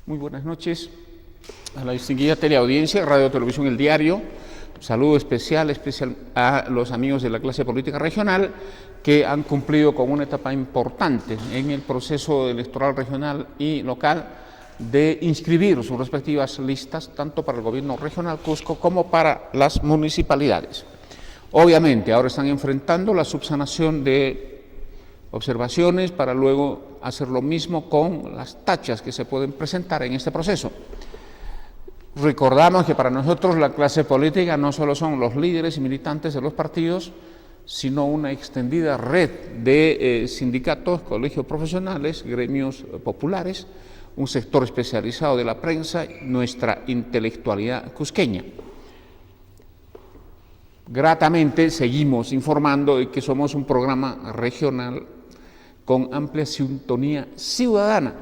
Muy buenas noches a la distinguida teleaudiencia, Radio Televisión El Diario. Saludo especial a los amigos de la clase política regional que han cumplido con una etapa importante en el proceso electoral regional y local de inscribir sus respectivas listas, tanto para el gobierno regional Cusco como para las municipalidades. Obviamente, ahora están enfrentando la subsanación de observaciones para luego hacer lo mismo con las tachas que se pueden presentar en este proceso. Recordamos que para nosotros la clase política no solo son los líderes y militantes de los partidos, sino una extendida red de sindicatos, colegios profesionales, gremios populares, un sector especializado de la prensa, nuestra intelectualidad cusqueña. Gratamente seguimos informando de que somos un programa regional con amplia sintonía ciudadana.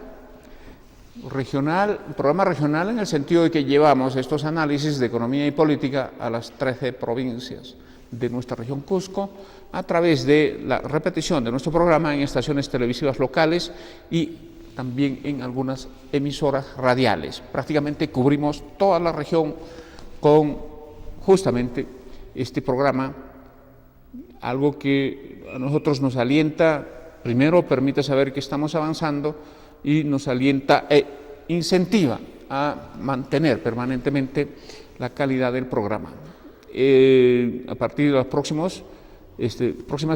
Programa regional en el sentido de que llevamos estos análisis de economía y política a las 13 provincias de nuestra región Cusco a través de la repetición de nuestro programa en estaciones televisivas locales y también en algunas emisoras radiales. Prácticamente cubrimos toda la región con justamente este programa, algo que a nosotros nos alienta, primero permite saber que estamos avanzando y nos alienta e incentiva a mantener permanentemente la calidad del programa. A partir de las próximas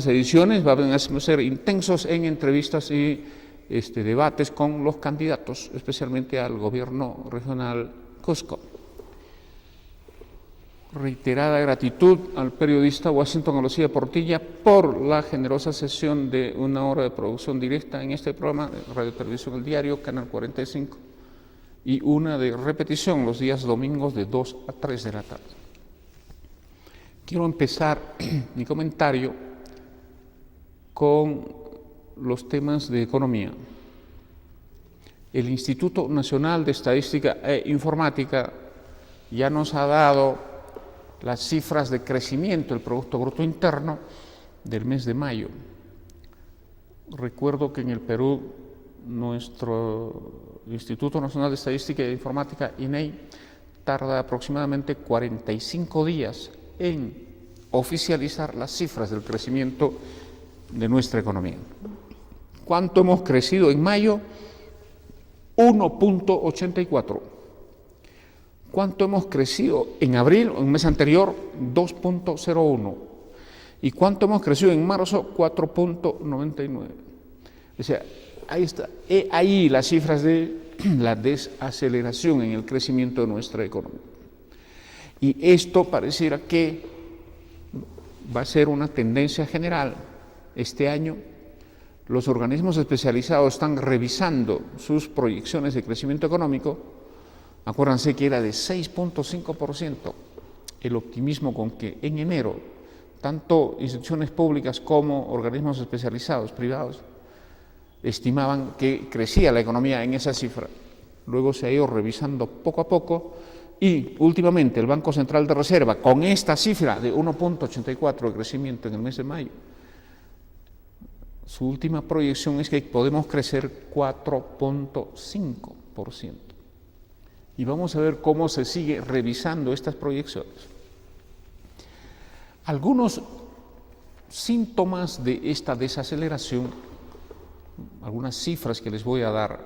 ediciones van a ser intensos en entrevistas y debates con los candidatos, especialmente al gobierno regional Cusco. Reiterada gratitud al periodista Washington Alocía Portilla por la generosa sesión de una hora de producción directa en este programa de Radio Televisión El Diario, Canal 45, y una de repetición los días domingos de 2 a 3 de la tarde. Quiero empezar mi comentario con los temas de economía. El Instituto Nacional de Estadística e Informática ya nos ha dado las cifras de crecimiento del Producto Bruto Interno del mes de mayo. Recuerdo que en el Perú nuestro Instituto Nacional de Estadística e Informática, INEI, tarda aproximadamente 45 días en oficializar las cifras del crecimiento de nuestra economía. ¿Cuánto hemos crecido en mayo? 1.84. ¿Cuánto hemos crecido en abril, o en el mes anterior? 2.01. ¿Y cuánto hemos crecido en marzo? 4.99. O sea, ahí está. Ahí las cifras de la desaceleración en el crecimiento de nuestra economía. Y esto pareciera que va a ser una tendencia general. Este año los organismos especializados están revisando sus proyecciones de crecimiento económico. Acuérdense que era de 6.5% el optimismo con que en enero tanto instituciones públicas como organismos especializados privados estimaban que crecía la economía en esa cifra. Luego se ha ido revisando poco a poco y últimamente el Banco Central de Reserva, con esta cifra de 1.84 de crecimiento en el mes de mayo, su última proyección es que podemos crecer 4.5%. Y vamos a ver cómo se sigue revisando estas proyecciones. Algunos síntomas de esta desaceleración, algunas cifras que les voy a dar,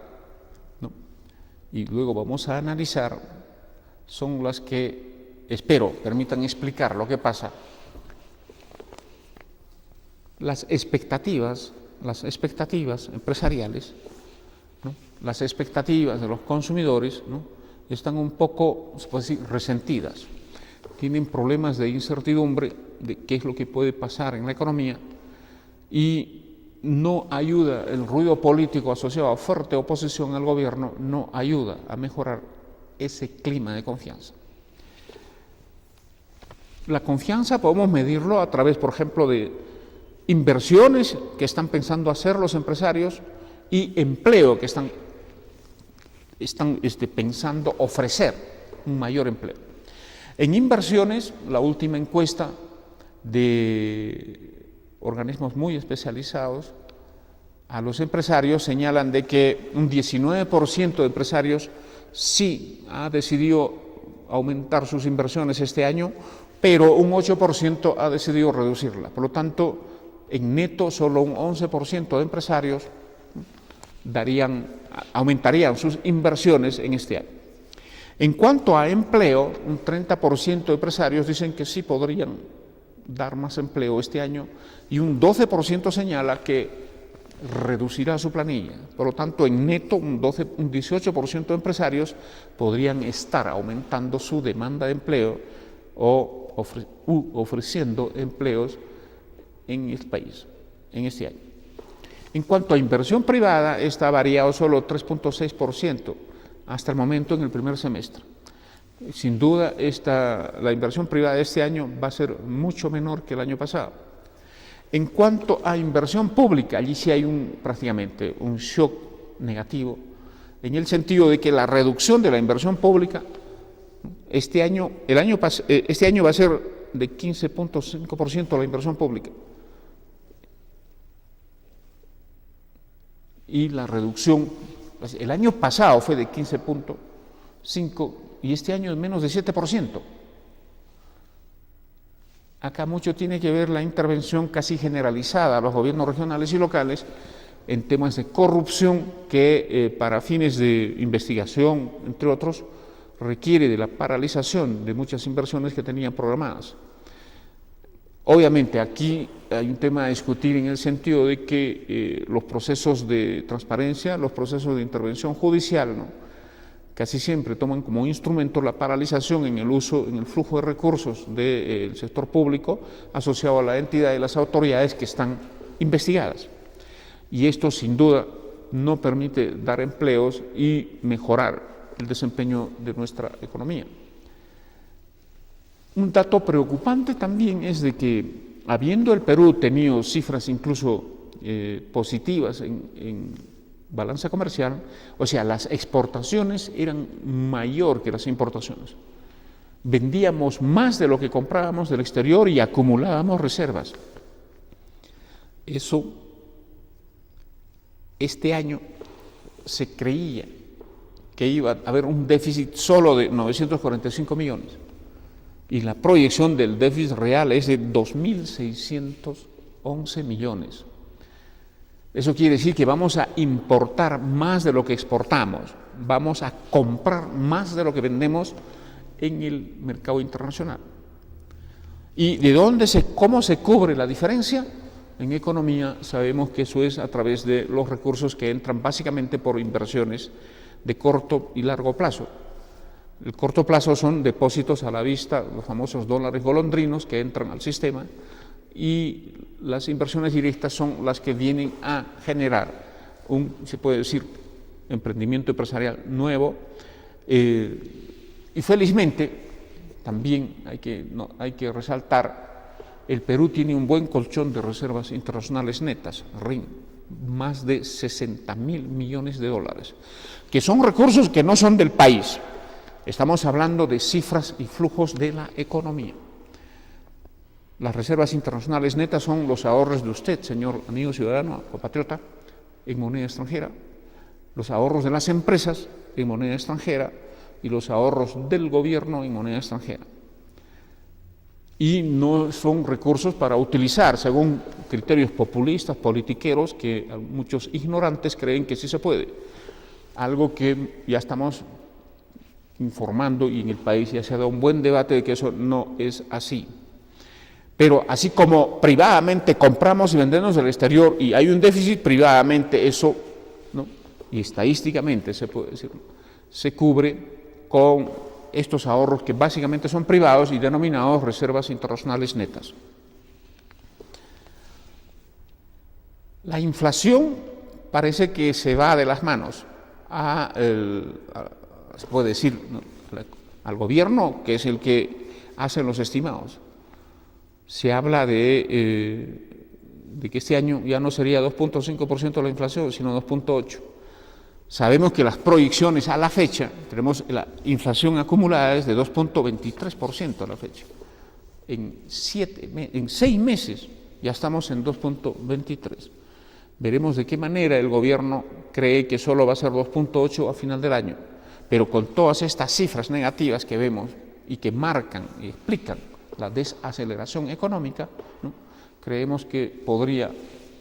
¿no?, y luego vamos a analizar, son las que espero permitan explicar lo que pasa. Las expectativas empresariales, ¿no?, las expectativas de los consumidores, ¿no?, están un poco, se puede decir, resentidas. Tienen problemas de incertidumbre de qué es lo que puede pasar en la economía y no ayuda el ruido político asociado a fuerte oposición al gobierno, no ayuda a mejorar ese clima de confianza. La confianza podemos medirlo a través, por ejemplo, de inversiones que están pensando hacer los empresarios y empleo que están pensando ofrecer un mayor empleo. En inversiones, la última encuesta de organismos muy especializados a los empresarios señalan de que un 19% de empresarios sí ha decidido aumentar sus inversiones este año, pero un 8% ha decidido reducirla. Por lo tanto, en neto solo un 11% de empresarios aumentarían sus inversiones en este año. En cuanto a empleo, un 30% de empresarios dicen que sí podrían dar más empleo este año y un 12% señala que reducirá su planilla. Por lo tanto, en neto, un 18% de empresarios podrían estar aumentando su demanda de empleo o ofreciendo empleos en el país en este año. En cuanto a inversión privada, esta ha variado solo 3.6% hasta el momento en el primer semestre. Sin duda, la inversión privada de este año va a ser mucho menor que el año pasado. En cuanto a inversión pública, allí sí hay prácticamente un shock negativo, en el sentido de que la reducción de la inversión pública este año va a ser de 15.5% la inversión pública. Y la reducción, el año pasado fue de 15.5% y este año es menos de 7%. Acá mucho tiene que ver la intervención casi generalizada a los gobiernos regionales y locales en temas de corrupción que para fines de investigación, entre otros, requiere de la paralización de muchas inversiones que tenían programadas. Obviamente aquí hay un tema a discutir en el sentido de que los procesos de transparencia, los procesos de intervención judicial, ¿no?, casi siempre toman como instrumento la paralización en el flujo de recursos del sector público asociado a la entidad y las autoridades que están investigadas. Y esto sin duda no permite dar empleos y mejorar el desempeño de nuestra economía. Un dato preocupante también es de que, habiendo el Perú tenido cifras incluso positivas en balanza comercial, o sea, las exportaciones eran mayor que las importaciones. Vendíamos más de lo que comprábamos del exterior y acumulábamos reservas. Eso, este año se creía que iba a haber un déficit solo de 945 millones y la proyección del déficit real es de 2.611 millones. Eso quiere decir que vamos a importar más de lo que exportamos, vamos a comprar más de lo que vendemos en el mercado internacional. ¿Y cómo se cubre la diferencia? En economía sabemos que eso es a través de los recursos que entran básicamente por inversiones de corto y largo plazo. El corto plazo son depósitos a la vista, los famosos dólares golondrinos que entran al sistema, y las inversiones directas son las que vienen a generar se puede decir, emprendimiento empresarial nuevo, y felizmente también hay que resaltar, el Perú tiene un buen colchón de reservas internacionales netas, RIN, más de 60.000 millones de dólares, que son recursos que no son del país. Estamos hablando de cifras y flujos de la economía. Las reservas internacionales netas son los ahorros de usted, señor amigo ciudadano, compatriota, en moneda extranjera, los ahorros de las empresas en moneda extranjera y los ahorros del gobierno en moneda extranjera. Y no son recursos para utilizar según criterios populistas, politiqueros, que muchos ignorantes creen que sí se puede. Algo que ya estamos informando y en el país ya se ha dado un buen debate de que eso no es así. Pero así como privadamente compramos y vendemos del exterior y hay un déficit, privadamente eso, ¿no?, y estadísticamente se puede decir, se cubre con estos ahorros que básicamente son privados y denominados reservas internacionales netas. La inflación parece que se va de las manos se puede decir, ¿no?, al gobierno, que es el que hace los estimados. Se habla de que este año ya no sería 2.5% la inflación, sino 2.8%. Sabemos que las proyecciones a la fecha, tenemos la inflación acumulada es de 2.23% a la fecha. En 6 meses ya estamos en 2.23%. Veremos de qué manera el gobierno cree que solo va a ser 2.8 a final del año, pero con todas estas cifras negativas que vemos y que marcan y explican la desaceleración económica, ¿no?, creemos que podría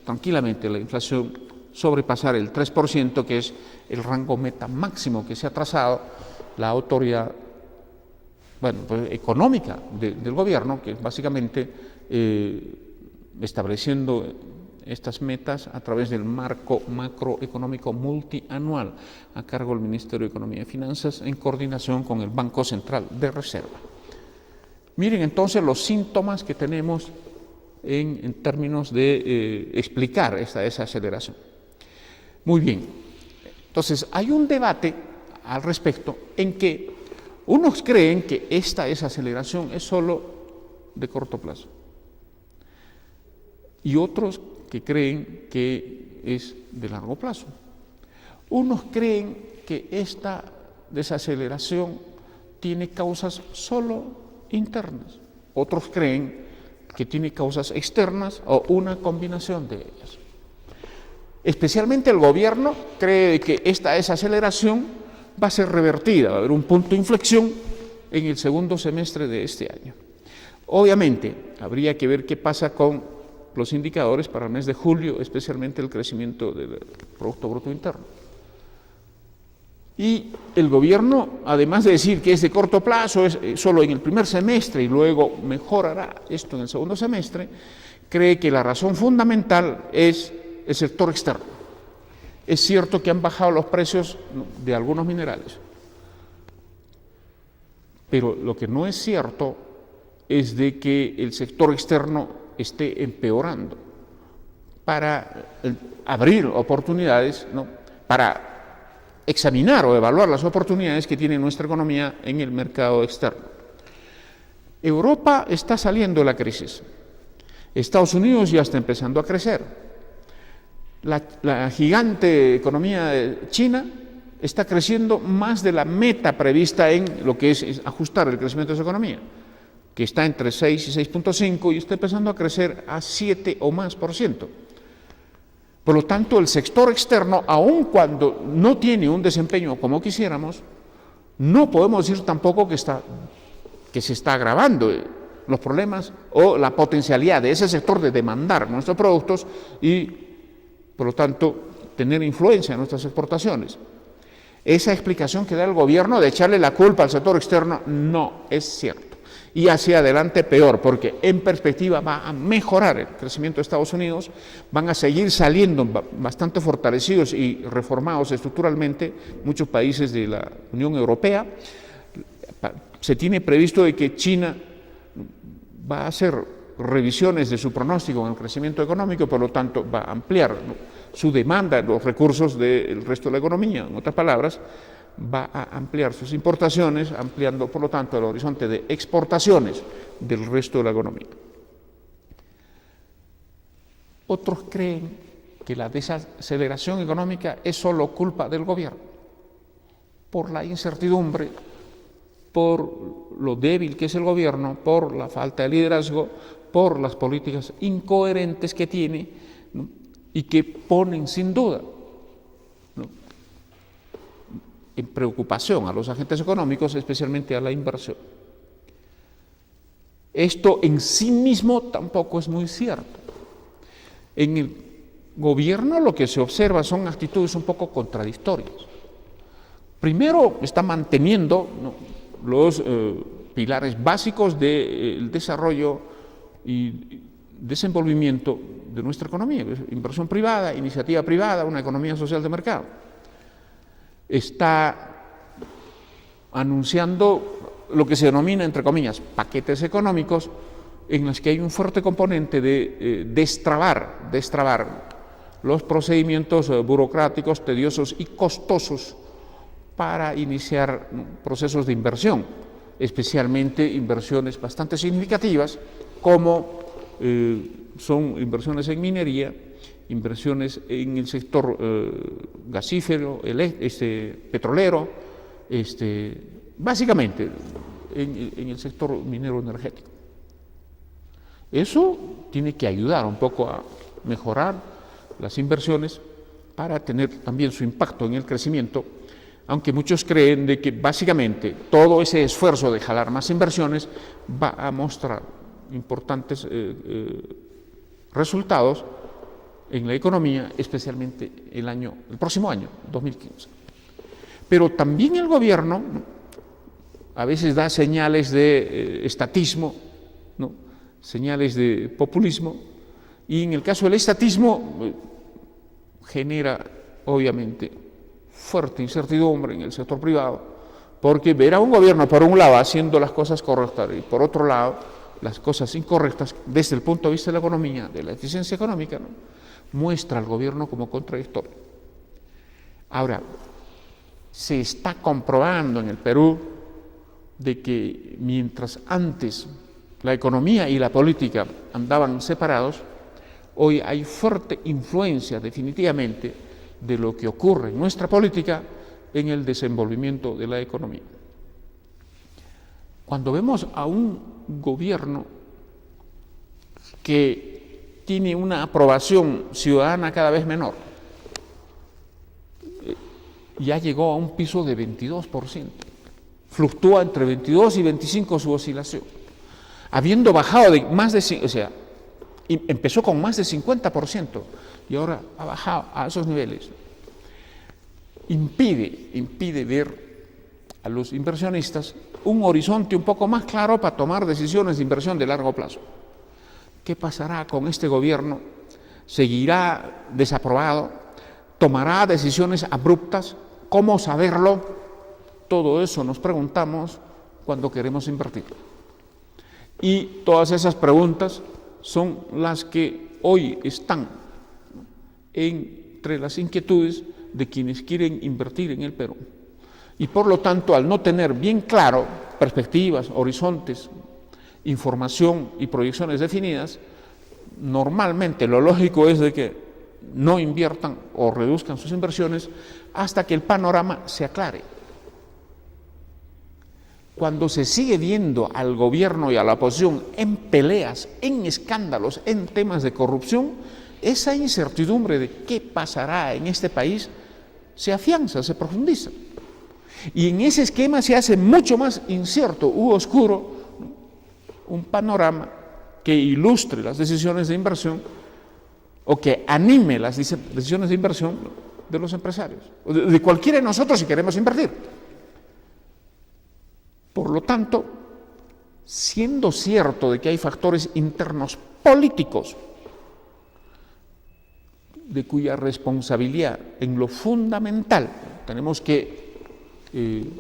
tranquilamente la inflación sobrepasar el 3%, que es el rango meta máximo que se ha trazado la autoridad económica del gobierno, que es básicamente estableciendo estas metas a través del marco macroeconómico multianual a cargo del Ministerio de Economía y Finanzas en coordinación con el Banco Central de Reserva. Miren entonces los síntomas que tenemos en términos de explicar esta desaceleración. Muy bien, entonces hay un debate al respecto en que unos creen que esta desaceleración es solo de corto plazo y otros que creen que es de largo plazo. Unos creen que esta desaceleración tiene causas solo internas, otros creen que tiene causas externas o una combinación de ellas. Especialmente el gobierno cree que esta desaceleración va a ser revertida, va a haber un punto de inflexión en el segundo semestre de este año. Obviamente, habría que ver qué pasa con los indicadores para el mes de julio, especialmente el crecimiento del Producto Bruto Interno. Y el gobierno, además de decir que es de corto plazo, es solo en el primer semestre y luego mejorará esto en el segundo semestre, cree que la razón fundamental es el sector externo. Es cierto que han bajado los precios de algunos minerales, pero lo que no es cierto es de que el sector externo esté empeorando para abrir oportunidades, ¿no?, para examinar o evaluar las oportunidades que tiene nuestra economía en el mercado externo. Europa está saliendo de la crisis. Estados Unidos ya está empezando a crecer. La gigante economía china está creciendo más de la meta prevista en lo que es ajustar el crecimiento de su economía, que está entre 6 y 6.5 y está empezando a crecer a 7 o más %. Por lo tanto, el sector externo, aun cuando no tiene un desempeño como quisiéramos, no podemos decir tampoco que se está agravando los problemas o la potencialidad de ese sector de demandar nuestros productos y, por lo tanto, tener influencia en nuestras exportaciones. Esa explicación que da el gobierno de echarle la culpa al sector externo no es cierto. Y hacia adelante peor, porque en perspectiva va a mejorar el crecimiento de Estados Unidos, van a seguir saliendo bastante fortalecidos y reformados estructuralmente muchos países de la Unión Europea. Se tiene previsto de que China va a hacer revisiones de su pronóstico en el crecimiento económico, por lo tanto va a ampliar su demanda, los recursos del resto de la economía. En otras palabras, va a ampliar sus importaciones, ampliando, por lo tanto, el horizonte de exportaciones del resto de la economía. Otros creen que la desaceleración económica es solo culpa del gobierno, por la incertidumbre, por lo débil que es el gobierno, por la falta de liderazgo, por las políticas incoherentes que tiene, ¿no?, y que ponen sin duda, ¿no?, en preocupación a los agentes económicos, especialmente a la inversión. Esto en sí mismo tampoco es muy cierto. En el gobierno lo que se observa son actitudes un poco contradictorias. Primero, está manteniendo, ¿no?, los pilares básicos del desarrollo y desenvolvimiento de nuestra economía: inversión privada, iniciativa privada, una economía social de mercado. Está anunciando lo que se denomina, entre comillas, paquetes económicos, en los que hay un fuerte componente de destrabar los procedimientos burocráticos, tediosos y costosos para iniciar procesos de inversión, especialmente inversiones bastante significativas, como son inversiones en minería, inversiones en el sector gasífero, petrolero, básicamente en el sector minero energético. Eso tiene que ayudar un poco a mejorar las inversiones para tener también su impacto en el crecimiento, aunque muchos creen de que básicamente todo ese esfuerzo de jalar más inversiones va a mostrar importantes resultados en la economía, especialmente el próximo año, 2015. Pero también el gobierno, ¿no?, a veces da señales de estatismo, ¿no?, señales de populismo, y en el caso del estatismo genera obviamente fuerte incertidumbre en el sector privado, porque ver a un gobierno por un lado haciendo las cosas correctas y por otro lado las cosas incorrectas desde el punto de vista de la economía, de la eficiencia económica, ¿no?, muestra al gobierno como contradictorio. Ahora, se está comprobando en el Perú de que mientras antes la economía y la política andaban separados, hoy hay fuerte influencia definitivamente de lo que ocurre en nuestra política en el desenvolvimiento de la economía. Cuando vemos a un gobierno que tiene una aprobación ciudadana cada vez menor, ya llegó a un piso de 22%, fluctúa entre 22 y 25 su oscilación, habiendo bajado de más de, o sea, empezó con más de 50% y ahora ha bajado a esos niveles, impide ver a los inversionistas un horizonte un poco más claro para tomar decisiones de inversión de largo plazo. ¿Qué pasará con este gobierno? ¿Seguirá desaprobado? ¿Tomará decisiones abruptas? ¿Cómo saberlo? Todo eso nos preguntamos cuando queremos invertir. Y todas esas preguntas son las que hoy están entre las inquietudes de quienes quieren invertir en el Perú. Y por lo tanto, al no tener bien claro perspectivas, horizontes, información y proyecciones definidas, normalmente lo lógico es de que no inviertan o reduzcan sus inversiones hasta que el panorama se aclare. Cuando se sigue viendo al gobierno y a la oposición en peleas, en escándalos, en temas de corrupción, esa incertidumbre de qué pasará en este país se afianza, se profundiza. Y en ese esquema se hace mucho más incierto u oscuro, ¿no?, un panorama que ilustre las decisiones de inversión o que anime las decisiones de inversión de los empresarios, o de cualquiera de nosotros si queremos invertir. Por lo tanto, siendo cierto de que hay factores internos políticos de cuya responsabilidad en lo fundamental tenemos que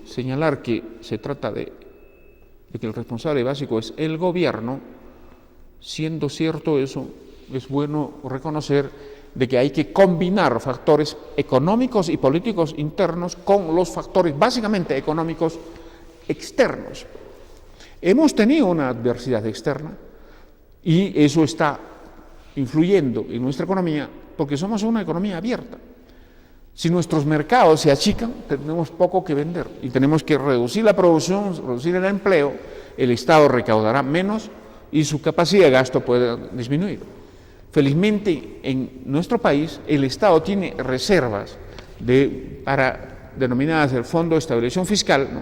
señalar que se trata de que el responsable básico es el gobierno, siendo cierto eso, es bueno reconocer de que hay que combinar factores económicos y políticos internos con los factores básicamente económicos externos. Hemos tenido una adversidad externa y eso está influyendo en nuestra economía porque somos una economía abierta. Si nuestros mercados se achican, tenemos poco que vender y tenemos que reducir la producción, reducir el empleo, el Estado recaudará menos y su capacidad de gasto puede disminuir. Felizmente, en nuestro país, el Estado tiene reservas denominadas el Fondo de Estabilización Fiscal, ¿no?,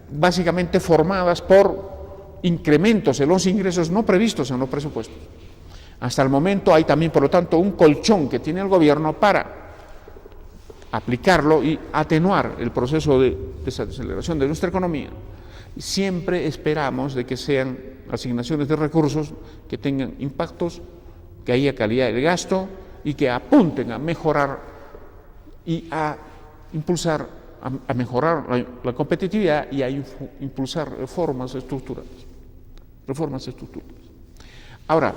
básicamente formadas por incrementos en los ingresos no previstos en los presupuestos. Hasta el momento hay también, por lo tanto, un colchón que tiene el gobierno para aplicarlo y atenuar el proceso de desaceleración de nuestra economía. Siempre esperamos de que sean asignaciones de recursos que tengan impactos, que haya calidad del gasto y que apunten a mejorar y a impulsar, a mejorar la competitividad y a impulsar reformas estructurales. Ahora,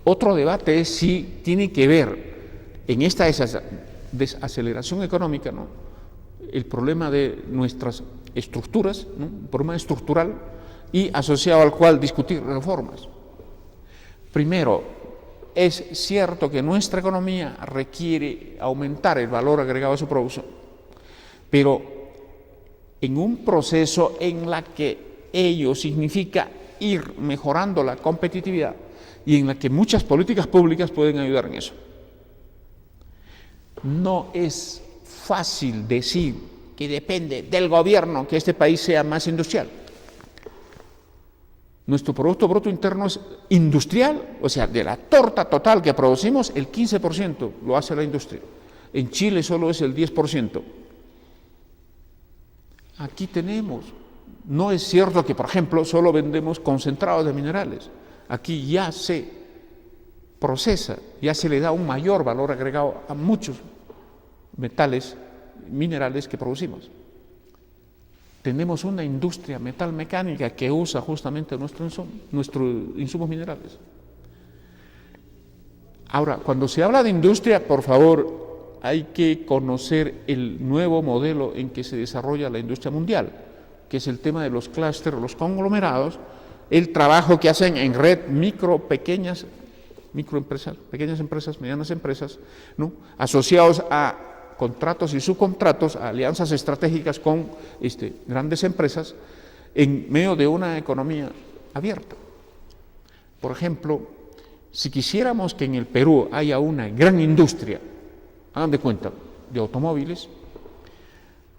otro debate es si tiene que ver en esta desaceleración económica, ¿no?, el problema de nuestras estructuras, ¿no?, un problema estructural y asociado al cual discutir reformas. Primero, es cierto que nuestra economía requiere aumentar el valor agregado de su producción, pero en un proceso en la que ello significa ir mejorando la competitividad y en la que muchas políticas públicas pueden ayudar en eso. No es fácil decir que depende del gobierno que este país sea más industrial. Nuestro Producto Bruto Interno es industrial, o sea, de la torta total que producimos, el 15% lo hace la industria. En Chile solo es el 10%. Aquí tenemos, no es cierto que, por ejemplo, solo vendemos concentrados de minerales. Aquí ya se procesa, ya se le da un mayor valor agregado a muchos metales, minerales que producimos. Tenemos una industria metalmecánica que usa justamente nuestros insumos minerales. Ahora, cuando se habla de industria, por favor, hay que conocer el nuevo modelo en que se desarrolla la industria mundial, que es el tema de los clústeres, los conglomerados, el trabajo que hacen en red pequeñas empresas, medianas empresas, ¿no?, asociados a contratos y subcontratos, a alianzas estratégicas con grandes empresas, en medio de una economía abierta. Por ejemplo, si quisiéramos que en el Perú haya una gran industria, hagan de cuenta, de automóviles,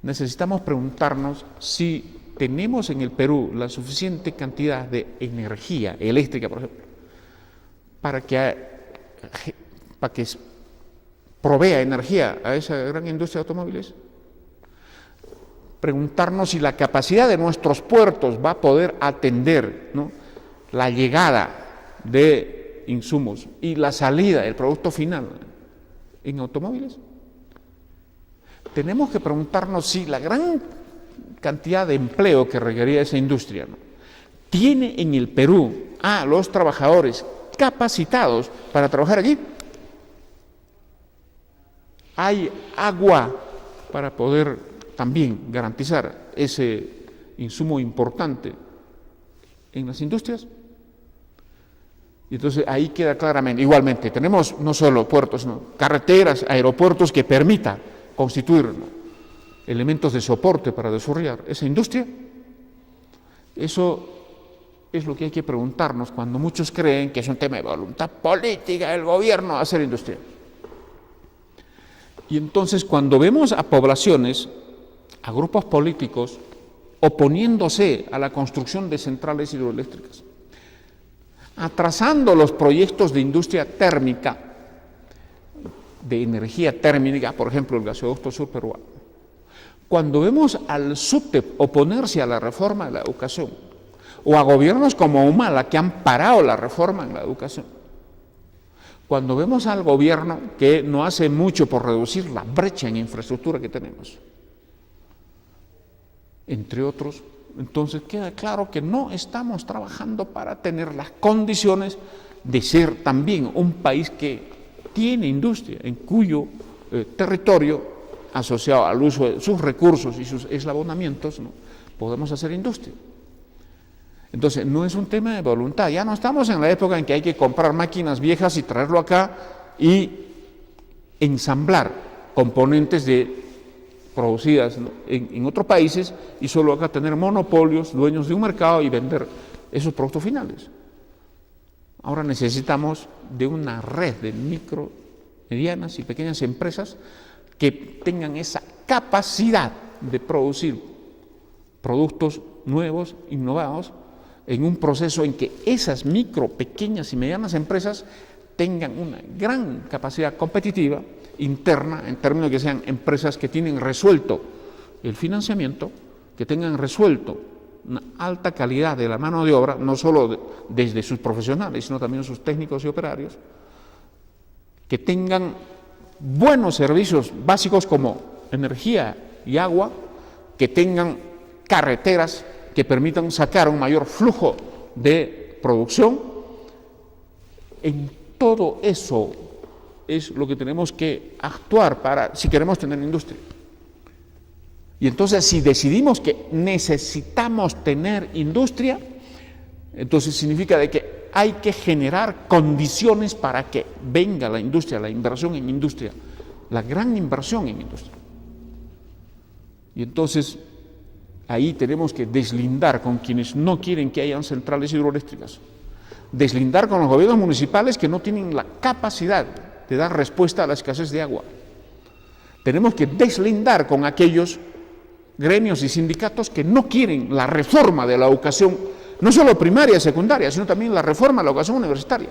necesitamos preguntarnos si tenemos en el Perú la suficiente cantidad de energía eléctrica, por ejemplo, para que provea energía a esa gran industria de automóviles. Preguntarnos si la capacidad de nuestros puertos va a poder atender, ¿no?, la llegada de insumos y la salida del producto final en automóviles. Tenemos que preguntarnos si la gran cantidad de empleo que requería esa industria, ¿no?, tiene en el Perú a los trabajadores capacitados para trabajar allí. Hay agua para poder también garantizar ese insumo importante en las industrias. Y entonces ahí queda claramente, igualmente, tenemos no solo puertos, ¿no?, carreteras, aeropuertos que permitan constituir, ¿no?, elementos de soporte para desarrollar esa industria. Eso es lo que hay que preguntarnos cuando muchos creen que es un tema de voluntad política del gobierno hacer industria. Y entonces cuando vemos a poblaciones, a grupos políticos, oponiéndose a la construcción de centrales hidroeléctricas, atrasando los proyectos de industria térmica, de energía térmica, por ejemplo el gasoducto sur peruano, cuando vemos al SUTEP oponerse a la reforma de la educación, o a gobiernos como Humala que han parado la reforma en la educación, cuando vemos al gobierno que no hace mucho por reducir la brecha en infraestructura que tenemos, entre otros, entonces queda claro que no estamos trabajando para tener las condiciones de ser también un país que tiene industria, en cuyo territorio, asociado al uso de sus recursos y sus eslabonamientos, ¿no?, podemos hacer industria. Entonces, no es un tema de voluntad, ya no estamos en la época en que hay que comprar máquinas viejas y traerlo acá y ensamblar componentes producidas, ¿no?, en otros países y solo acá tener monopolios, dueños de un mercado y vender esos productos finales. Ahora necesitamos de una red de micro, medianas y pequeñas empresas que tengan esa capacidad de producir productos nuevos, innovados, en un proceso en que esas micro, pequeñas y medianas empresas tengan una gran capacidad competitiva interna, en términos de que sean empresas que tienen resuelto el financiamiento, que tengan resuelto una alta calidad de la mano de obra, no solo desde sus profesionales, sino también sus técnicos y operarios, que tengan buenos servicios básicos como energía y agua, que tengan carreteras que permitan sacar un mayor flujo de producción. En todo eso es lo que tenemos que actuar si queremos tener industria. Y entonces, si decidimos que necesitamos tener industria, entonces significa de que hay que generar condiciones para que venga la industria, la inversión en industria, la gran inversión en industria. Y entonces ahí tenemos que deslindar con quienes no quieren que hayan centrales hidroeléctricas, deslindar con los gobiernos municipales que no tienen la capacidad de dar respuesta a la escasez de agua, Tenemos que deslindar con aquellos gremios y sindicatos que no quieren la reforma de la educación, no solo primaria y secundaria, sino también la reforma de la educación universitaria,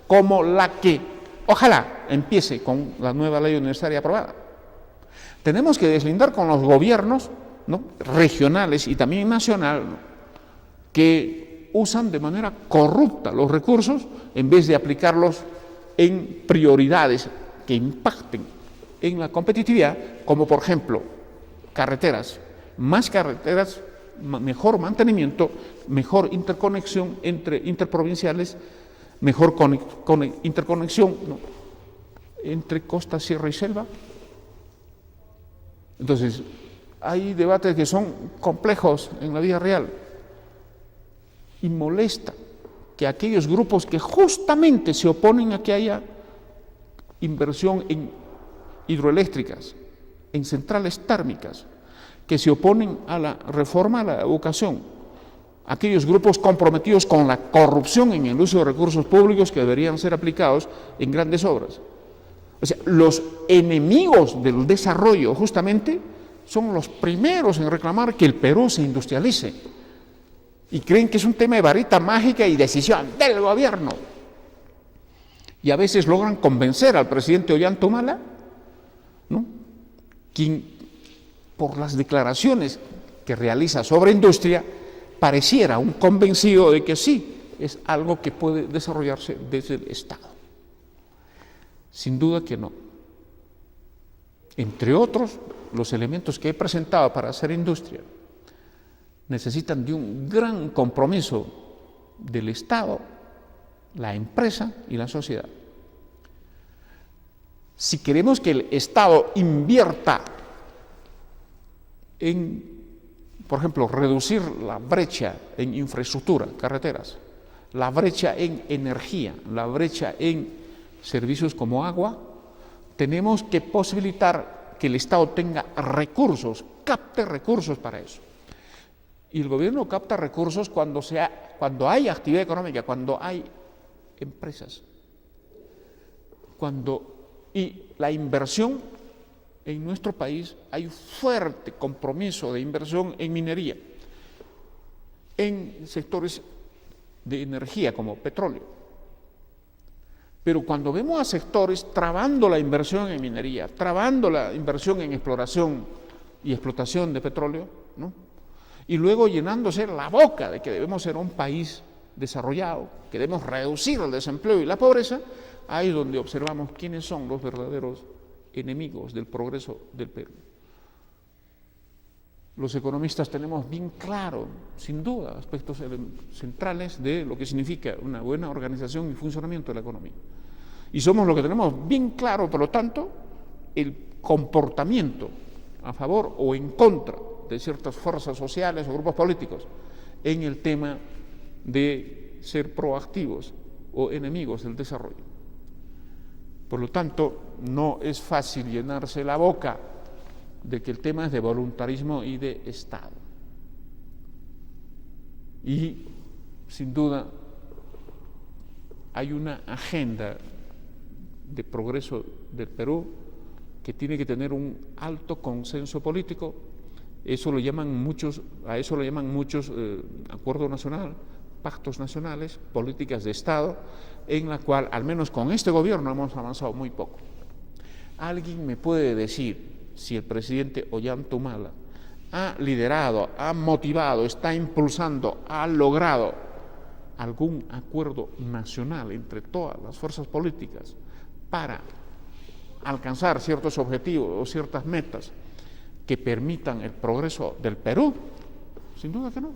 como la que ojalá empiece con la nueva ley universitaria aprobada. Tenemos que deslindar con los gobiernos, ¿no?, regionales y también nacional, ¿no?, que usan de manera corrupta los recursos en vez de aplicarlos en prioridades que impacten en la competitividad, como por ejemplo carreteras, mejor mantenimiento, mejor interconexión entre interprovinciales, mejor interconexión, ¿no?, entre costa, sierra y selva. Entonces, hay debates que son complejos en la vida real y molesta que aquellos grupos que justamente se oponen a que haya inversión en hidroeléctricas, en centrales térmicas, que se oponen a la reforma de la educación, aquellos grupos comprometidos con la corrupción en el uso de recursos públicos que deberían ser aplicados en grandes obras. O sea, los enemigos del desarrollo justamente son los primeros en reclamar que el Perú se industrialice y creen que es un tema de varita mágica y decisión del gobierno. Y a veces logran convencer al presidente Ollanta Humala, ¿no?, quien por las declaraciones que realiza sobre industria pareciera un convencido de que sí, es algo que puede desarrollarse desde el Estado. Sin duda que no. Entre otros, los elementos que he presentado para hacer industria necesitan de un gran compromiso del Estado, la empresa y la sociedad. Si queremos que el Estado invierta en, por ejemplo, reducir la brecha en infraestructura, carreteras, la brecha en energía, la brecha en servicios como agua, tenemos que posibilitar que el Estado tenga recursos, capte recursos para eso. Y el gobierno capta recursos cuando hay actividad económica, cuando hay empresas, y la inversión en nuestro país, hay fuerte compromiso de inversión en minería, en sectores de energía como petróleo. Pero cuando vemos a sectores trabando la inversión en minería, trabando la inversión en exploración y explotación de petróleo, ¿no?, y luego llenándose la boca de que debemos ser un país desarrollado, que debemos reducir el desempleo y la pobreza, ahí es donde observamos quiénes son los verdaderos enemigos del progreso del Perú. Los economistas tenemos bien claro, sin duda, aspectos centrales de lo que significa una buena organización y funcionamiento de la economía. Y somos los que tenemos bien claro, por lo tanto, el comportamiento a favor o en contra de ciertas fuerzas sociales o grupos políticos en el tema de ser proactivos o enemigos del desarrollo. Por lo tanto, no es fácil llenarse la boca de que el tema es de voluntarismo y de Estado. Y, sin duda, hay una agenda de progreso del Perú que tiene que tener un alto consenso político. A eso lo llaman muchos acuerdo nacional, pactos nacionales, políticas de Estado, en la cual, al menos con este gobierno, hemos avanzado muy poco. ¿Alguien me puede decir si el presidente Ollanta Humala ha liderado, ha motivado, está impulsando, ha logrado algún acuerdo nacional entre todas las fuerzas políticas para alcanzar ciertos objetivos o ciertas metas que permitan el progreso del Perú? Sin duda que no.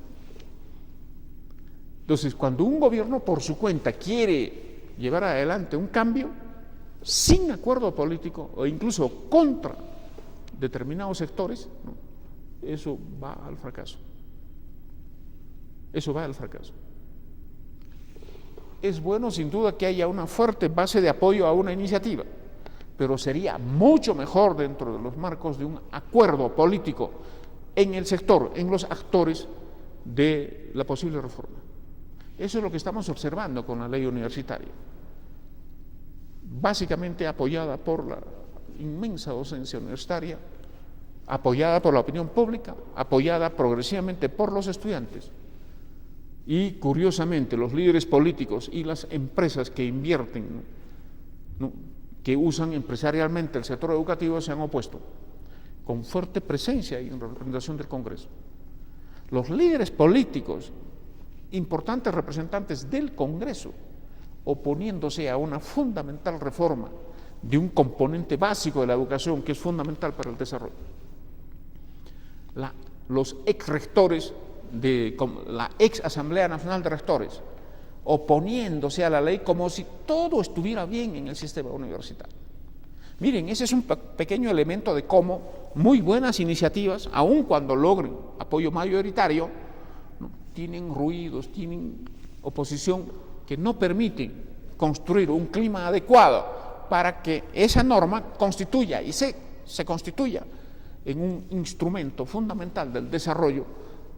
Entonces, cuando un gobierno por su cuenta quiere llevar adelante un cambio sin acuerdo político o incluso contra determinados sectores, ¿no?, eso va al fracaso. Eso va al fracaso. Es bueno, sin duda, que haya una fuerte base de apoyo a una iniciativa, pero sería mucho mejor dentro de los marcos de un acuerdo político en el sector, en los actores de la posible reforma. Eso es lo que estamos observando con la ley universitaria, básicamente apoyada por inmensa docencia universitaria, apoyada por la opinión pública, apoyada progresivamente por los estudiantes. Y curiosamente los líderes políticos y las empresas que invierten, ¿no?, que usan empresarialmente el sector educativo se han opuesto, con fuerte presencia y en representación del Congreso. Los líderes políticos, importantes representantes del Congreso, oponiéndose a una fundamental reforma de un componente básico de la educación que es fundamental para el desarrollo. Los ex rectores de la ex Asamblea Nacional de Rectores, oponiéndose a la ley como si todo estuviera bien en el sistema universitario. Miren, ese es un pequeño elemento de cómo muy buenas iniciativas, aun cuando logren apoyo mayoritario, ¿no?, tienen ruidos, tienen oposición que no permiten construir un clima adecuado para que esa norma constituya y se constituya en un instrumento fundamental del desarrollo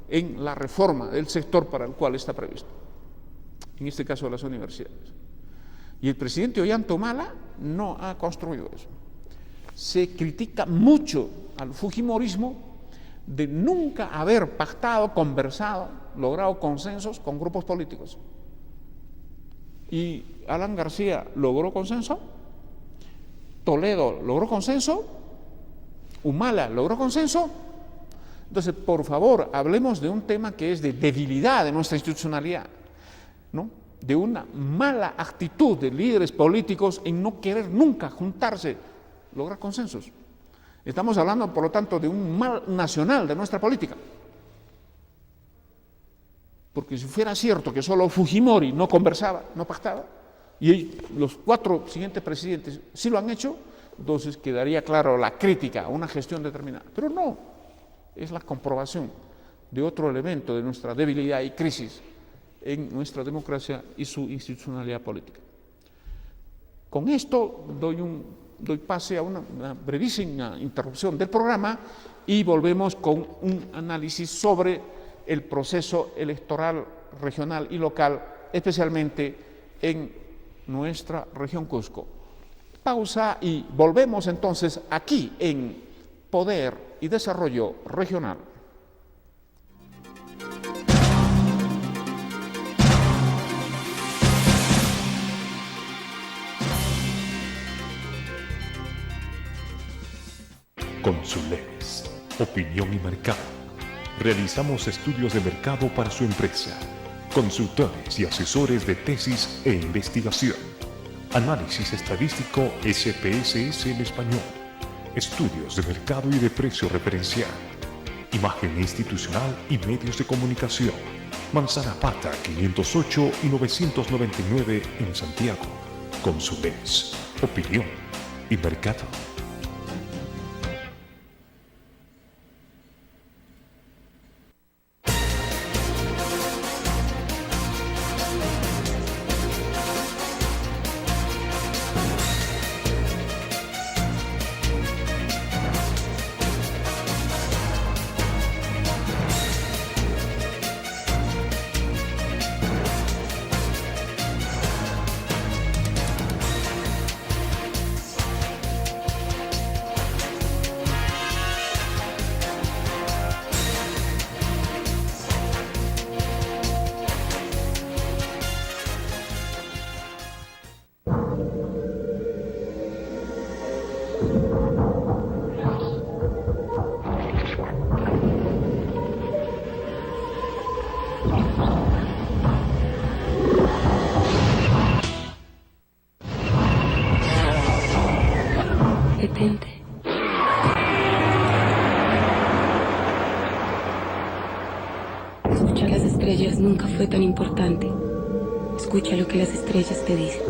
en la reforma del sector para el cual está previsto, en este caso de las universidades. Y el presidente Ollanta Humala no ha construido eso. Se critica mucho al fujimorismo de nunca haber pactado, conversado, logrado consensos con grupos políticos. ¿Y Alan García logró consenso? ¿Toledo logró consenso? ¿Humala logró consenso? Entonces, por favor, hablemos de un tema que es de debilidad de nuestra institucionalidad, ¿no?, de una mala actitud de líderes políticos en no querer nunca juntarse, lograr consensos. Estamos hablando, por lo tanto, de un mal nacional de nuestra política. Porque si fuera cierto que solo Fujimori no conversaba, no pactaba, y los 4 siguientes presidentes sí lo han hecho, entonces quedaría claro la crítica a una gestión determinada. Pero no, es la comprobación de otro elemento de nuestra debilidad y crisis en nuestra democracia y su institucionalidad política. Con esto doy pase a una brevísima interrupción del programa y volvemos con un análisis sobre el proceso electoral regional y local, especialmente en nuestra región Cusco. Pausa y volvemos entonces aquí en Poder y Desarrollo Regional. Consuleres, opinión y mercado. Realizamos estudios de mercado para su empresa, consultores y asesores de tesis e investigación, análisis estadístico SPSS en español, estudios de mercado y de precio referencial, imagen institucional y medios de comunicación. Manzana Pata 508 y 999 en Santiago. Consuleres, opinión y mercado. Detente. Escuchar las estrellas nunca fue tan importante. Escucha lo que las estrellas te dicen.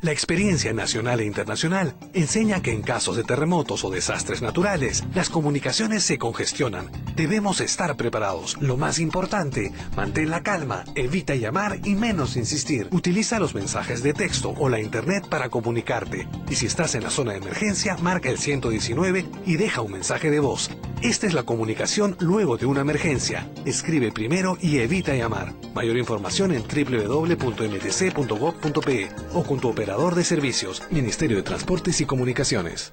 La experiencia nacional e internacional enseña que en casos de terremotos o desastres naturales, las comunicaciones se congestionan. Debemos estar preparados. Lo más importante, mantén la calma, evita llamar y menos insistir. Utiliza los mensajes de texto o la internet para comunicarte. Y si estás en la zona de emergencia, marca el 119 y deja un mensaje de voz. Esta es la comunicación luego de una emergencia. Escribe primero y evita llamar. Mayor información en www.mtc.gov.pe o con tu operador de servicios, Ministerio de Transportes y Comunicaciones.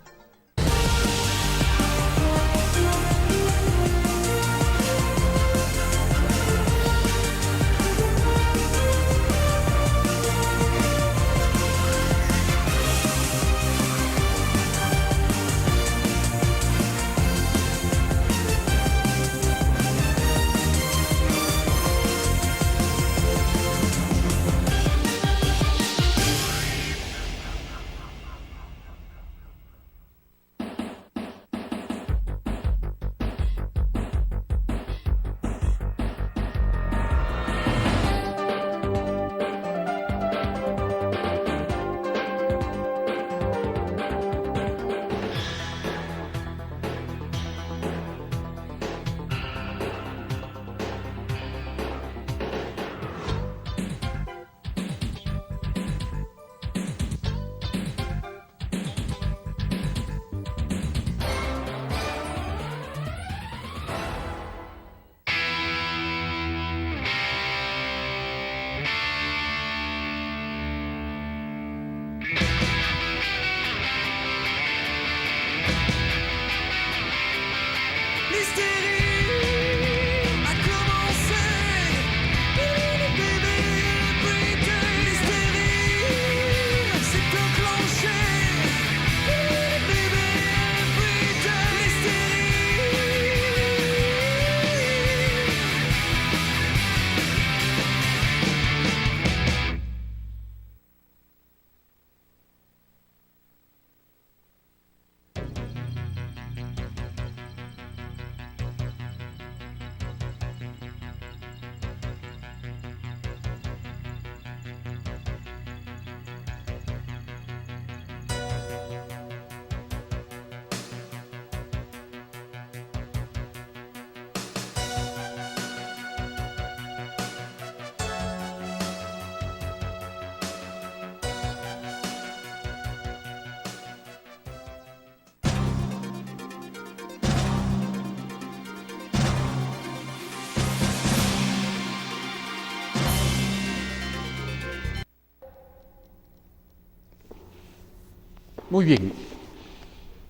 Muy bien,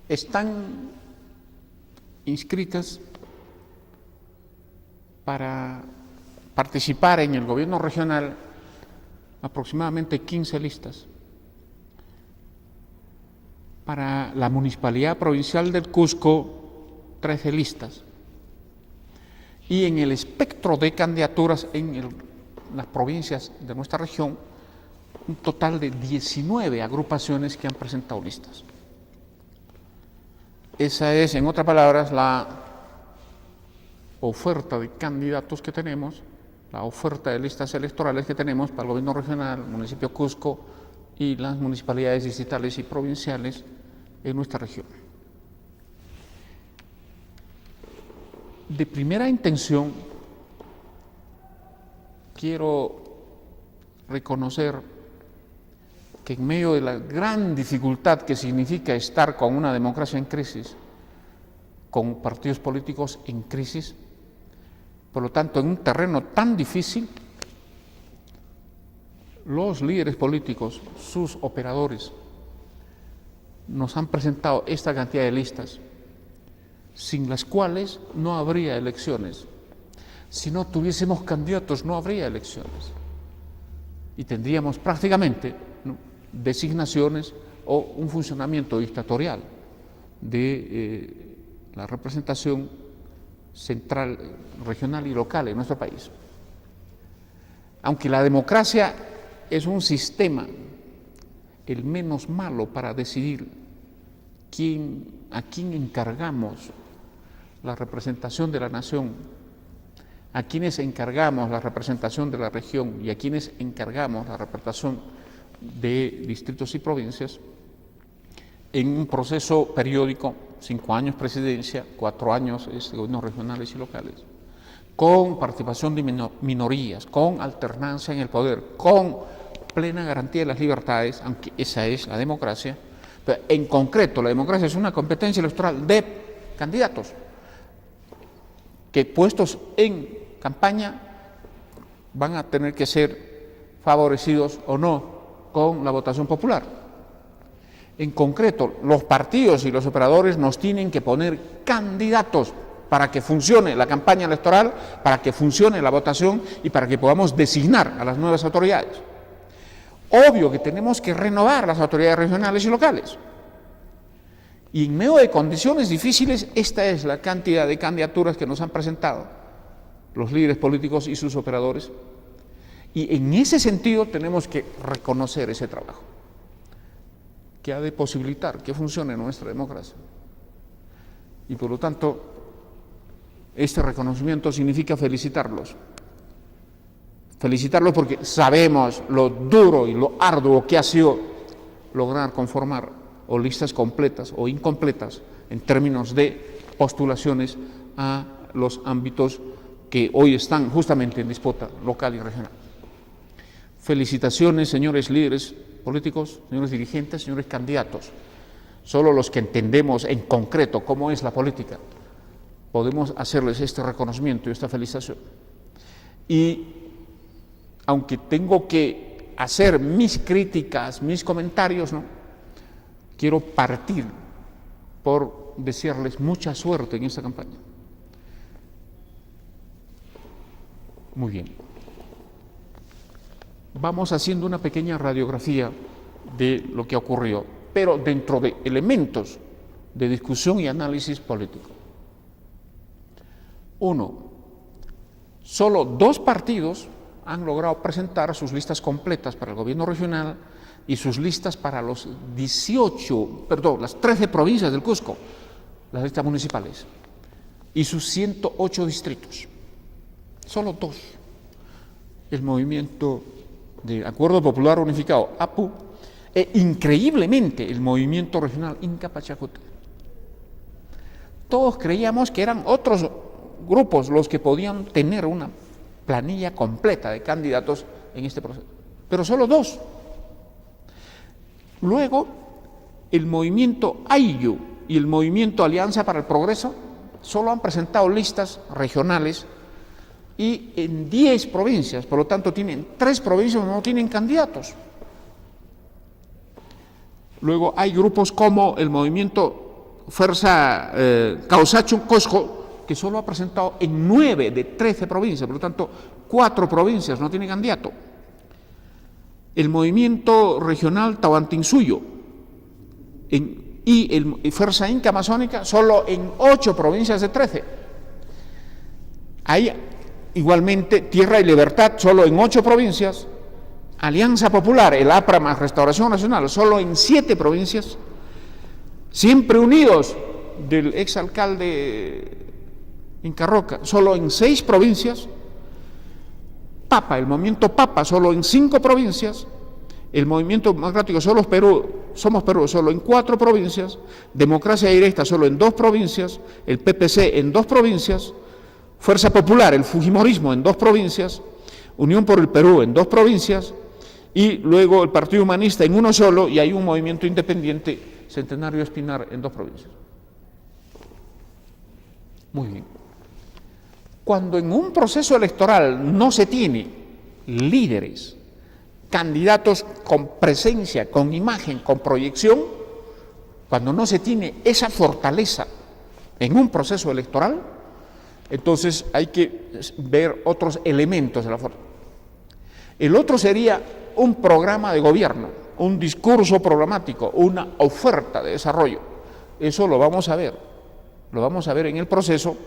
están inscritas para participar en el gobierno regional aproximadamente 15 listas. Para la Municipalidad Provincial del Cusco, 13 listas. Y en el espectro de candidaturas en las provincias de nuestra región, un total de 19 agrupaciones que han presentado listas. Esa es, en otras palabras, la oferta de candidatos que tenemos, la oferta de listas electorales que tenemos para el gobierno regional, el municipio Cusco y las municipalidades distritales y provinciales en nuestra región. De primera intención, quiero reconocer que en medio de la gran dificultad que significa estar con una democracia en crisis, con partidos políticos en crisis, por lo tanto, en un terreno tan difícil, los líderes políticos, sus operadores, nos han presentado esta cantidad de listas, sin las cuales no habría elecciones. Si no tuviésemos candidatos, no habría elecciones. Y tendríamos prácticamente, ¿no?, designaciones o un funcionamiento dictatorial de la representación central, regional y local en nuestro país. Aunque la democracia es un sistema, el menos malo para decidir a quién encargamos la representación de la nación, a quienes encargamos la representación de la región y a quienes encargamos la representación de distritos y provincias en un proceso periódico, 5 años presidencia, 4 años gobiernos regionales y locales, con participación de minorías, con alternancia en el poder, con plena garantía de las libertades, aunque esa es la democracia. Pero en concreto, la democracia es una competencia electoral de candidatos que, puestos en campaña, van a tener que ser favorecidos o no con la votación popular. En concreto, los partidos y los operadores nos tienen que poner candidatos para que funcione la campaña electoral, para que funcione la votación y para que podamos designar a las nuevas autoridades. Obvio que tenemos que renovar las autoridades regionales y locales. Y en medio de condiciones difíciles, esta es la cantidad de candidaturas que nos han presentado los líderes políticos y sus operadores. Y en ese sentido tenemos que reconocer ese trabajo, que ha de posibilitar que funcione nuestra democracia. Y por lo tanto, este reconocimiento significa felicitarlos. Felicitarlos porque sabemos lo duro y lo arduo que ha sido lograr conformar o listas completas o incompletas en términos de postulaciones a los ámbitos que hoy están justamente en disputa local y regional. Felicitaciones, señores líderes políticos, señores dirigentes, señores candidatos. Solo los que entendemos en concreto cómo es la política podemos hacerles este reconocimiento y esta felicitación. Y aunque tengo que hacer mis críticas, mis comentarios, ¿no?, quiero partir por desearles mucha suerte en esta campaña. Muy bien. Vamos haciendo una pequeña radiografía de lo que ocurrió, pero dentro de elementos de discusión y análisis político. 1. Solo 2 partidos han logrado presentar sus listas completas para el gobierno regional y sus listas para las 13 provincias del Cusco, las listas municipales, y sus 108 distritos. Solo 2. El movimiento de Acuerdo Popular Unificado, APU, e increíblemente el movimiento regional Inca Pachacuti. Todos creíamos que eran otros grupos los que podían tener una planilla completa de candidatos en este proceso, pero solo 2. Luego, el movimiento AYU y el movimiento Alianza para el Progreso solo han presentado listas regionales y en 10 provincias, por lo tanto tienen 3 provincias que no tienen candidatos. Luego hay grupos como el movimiento Fuerza Causacho Cosco, que solo ha presentado en 9 de 13 provincias, por lo tanto 4 provincias no tienen candidato. El movimiento regional Tahuantinsuyo y el Fuerza Inca Amazónica solo en 8 provincias de 13. Hay igualmente Tierra y Libertad solo en 8 provincias, Alianza Popular, el APRA más Restauración Nacional, solo en 7 provincias, Siempre Unidos del exalcalde Inca Roca, solo en 6 provincias, Papa, el movimiento Papa, solo en 5 provincias, el movimiento democrático Somos Perú, solo en 4 provincias, Democracia Directa solo en 2 provincias, el PPC en 2 provincias, Fuerza Popular, el Fujimorismo en 2 provincias, Unión por el Perú en 2 provincias, y luego el Partido Humanista en 1 solo, y hay un movimiento independiente, Centenario Espinar, en 2 provincias. Muy bien. Cuando en un proceso electoral no se tiene líderes, candidatos con presencia, con imagen, con proyección, cuando no se tiene esa fortaleza en un proceso electoral, entonces hay que ver otros elementos de la fortaleza. El otro sería un programa de gobierno, un discurso programático, una oferta de desarrollo. Eso lo vamos a ver en el proceso